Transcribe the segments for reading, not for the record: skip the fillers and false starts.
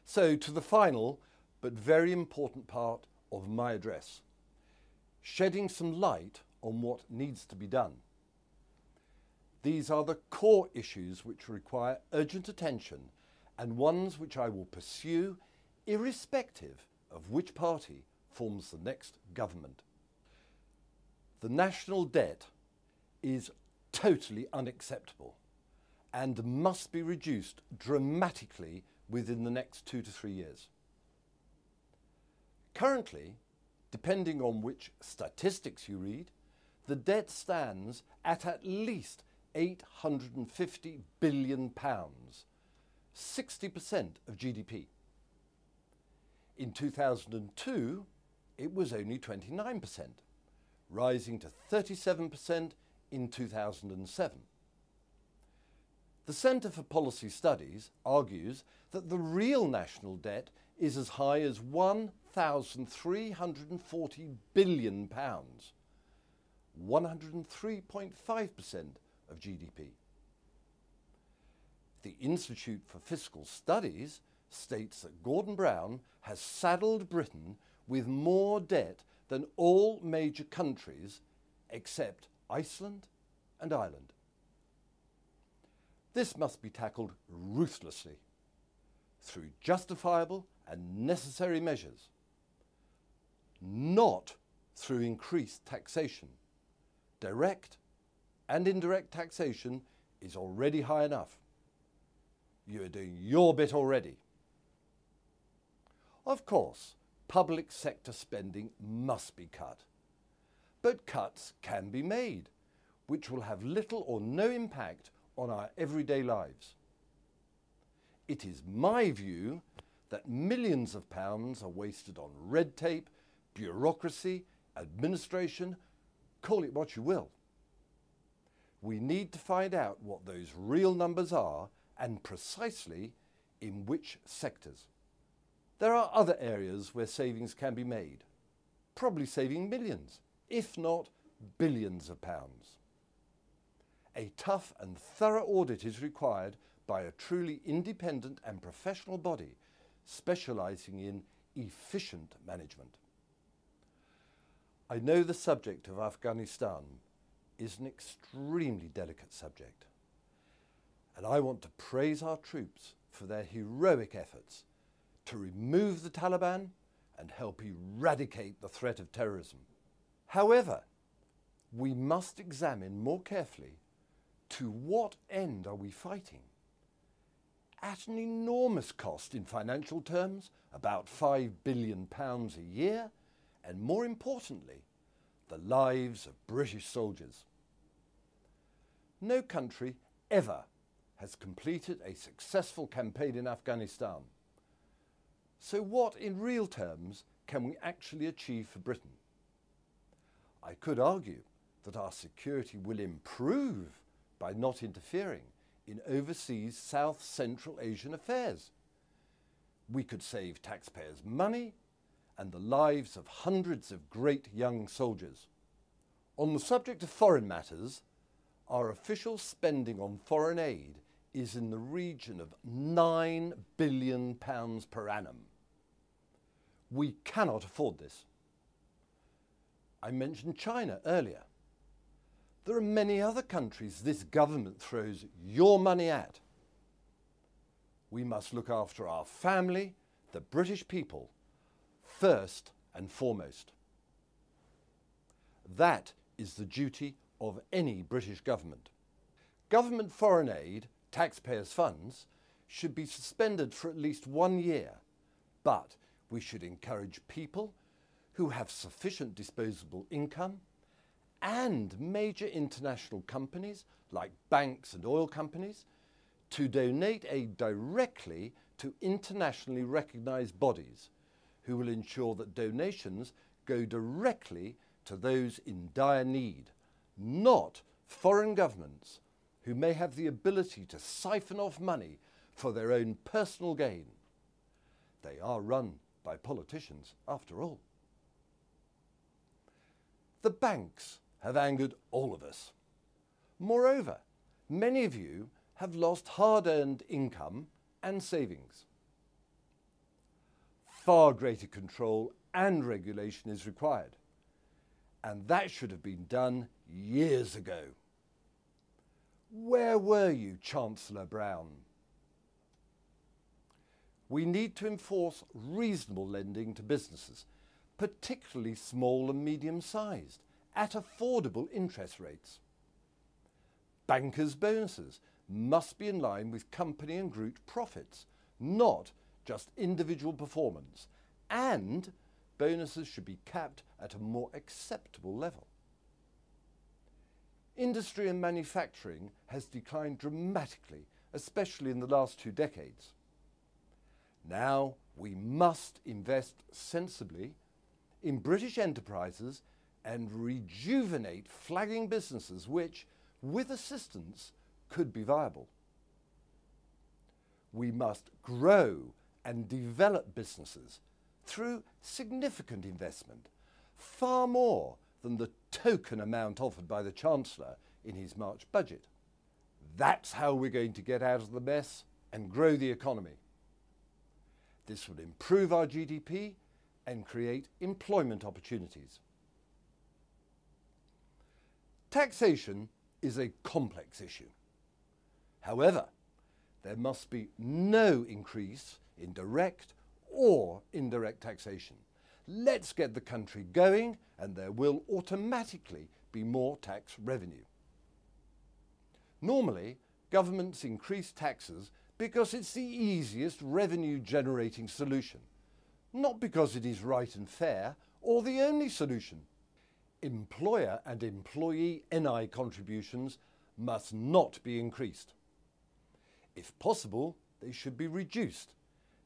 So to the final but very important part of my address, shedding some light on what needs to be done. These are the core issues which require urgent attention and ones which I will pursue irrespective of which party forms the next government. The national debt is totally unacceptable and must be reduced dramatically within the next 2 to 3 years. Currently, depending on which statistics you read, the debt stands at least £850 billion, 60% of GDP. In 2002, it was only 29%, rising to 37% in 2007. The Centre for Policy Studies argues that the real national debt is as high as £1,340 billion, 103.5% of GDP. The Institute for Fiscal Studies states that Gordon Brown has saddled Britain with more debt than all major countries except Iceland and Ireland. This must be tackled ruthlessly through justifiable and necessary measures, not through increased taxation. Direct and indirect taxation is already high enough. You are doing your bit already. Of course, public sector spending must be cut, but cuts can be made, which will have little or no impact on our everyday lives. It is my view that millions of pounds are wasted on red tape, bureaucracy, administration, call it what you will. We need to find out what those real numbers are and precisely in which sectors. There are other areas where savings can be made, probably saving millions, if not billions of pounds. A tough and thorough audit is required by a truly independent and professional body specialising in efficient management. I know the subject of Afghanistan is an extremely delicate subject, and I want to praise our troops for their heroic efforts to remove the Taliban and help eradicate the threat of terrorism. However, we must examine more carefully to what end are we fighting? At an enormous cost in financial terms, about £5 billion a year, and more importantly, the lives of British soldiers. No country ever has completed a successful campaign in Afghanistan. So what, in real terms, can we actually achieve for Britain? I could argue that our security will improve by not interfering in overseas South Central Asian affairs. We could save taxpayers' money and the lives of hundreds of great young soldiers. On the subject of foreign matters, our official spending on foreign aid is in the region of £9 billion per annum. We cannot afford this. I mentioned China earlier. There are many other countries this government throws your money at. We must look after our family, the British people, first and foremost. That is the duty of any British government. Government foreign aid, taxpayers' funds, should be suspended for at least 1 year, but we should encourage people who have sufficient disposable income and major international companies like banks and oil companies to donate aid directly to internationally recognised bodies who will ensure that donations go directly to those in dire need, not foreign governments who may have the ability to siphon off money for their own personal gain. They are run by politicians, after all. The banks have angered all of us. Moreover, many of you have lost hard-earned income and savings. far greater control and regulation is required. And that should have been done years ago. Where were you, Chancellor Brown? We need to enforce reasonable lending to businesses, particularly small and medium-sized, at affordable interest rates. Bankers' bonuses must be in line with company and group profits, not just individual performance, and bonuses should be capped at a more acceptable level. Industry and manufacturing has declined dramatically, especially in the last 2 decades. Now we must invest sensibly in British enterprises and rejuvenate flagging businesses which, with assistance, could be viable. We must grow and develop businesses through significant investment, far more than the token amount offered by the Chancellor in his March budget. That's how we're going to get out of the mess and grow the economy. This will improve our GDP and create employment opportunities. Taxation is a complex issue. However, there must be no increase in direct or indirect taxation. Let's get the country going and there will automatically be more tax revenue. Normally, governments increase taxes because it's the easiest revenue-generating solution, not because it is right and fair or the only solution. Employer and employee NI contributions must not be increased. If possible, they should be reduced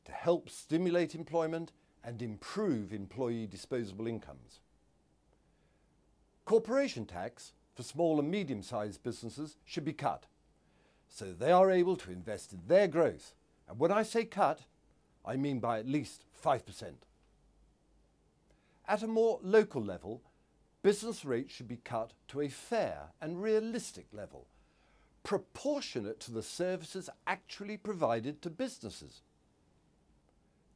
to help stimulate employment and improve employee disposable incomes. Corporation tax for small and medium-sized businesses should be cut, so they are able to invest in their growth. And when I say cut, I mean by at least 5%. At a more local level, business rates should be cut to a fair and realistic level, proportionate to the services actually provided to businesses.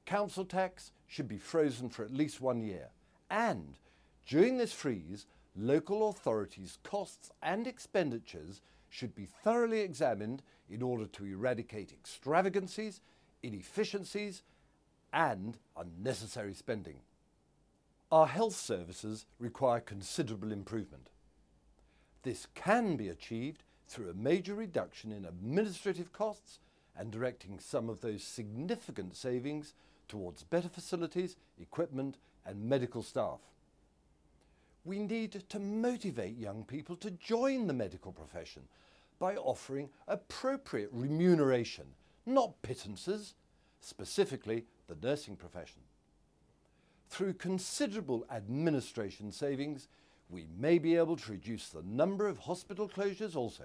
Council tax should be frozen for at least 1 year, and during this freeze, local authorities' costs and expenditures should be thoroughly examined in order to eradicate extravagancies, inefficiencies, and unnecessary spending. Our health services require considerable improvement. This can be achieved through a major reduction in administrative costs and directing some of those significant savings towards better facilities, equipment, and medical staff. We need to motivate young people to join the medical profession by offering appropriate remuneration, not pittances, specifically the nursing profession. Through considerable administration savings, we may be able to reduce the number of hospital closures also.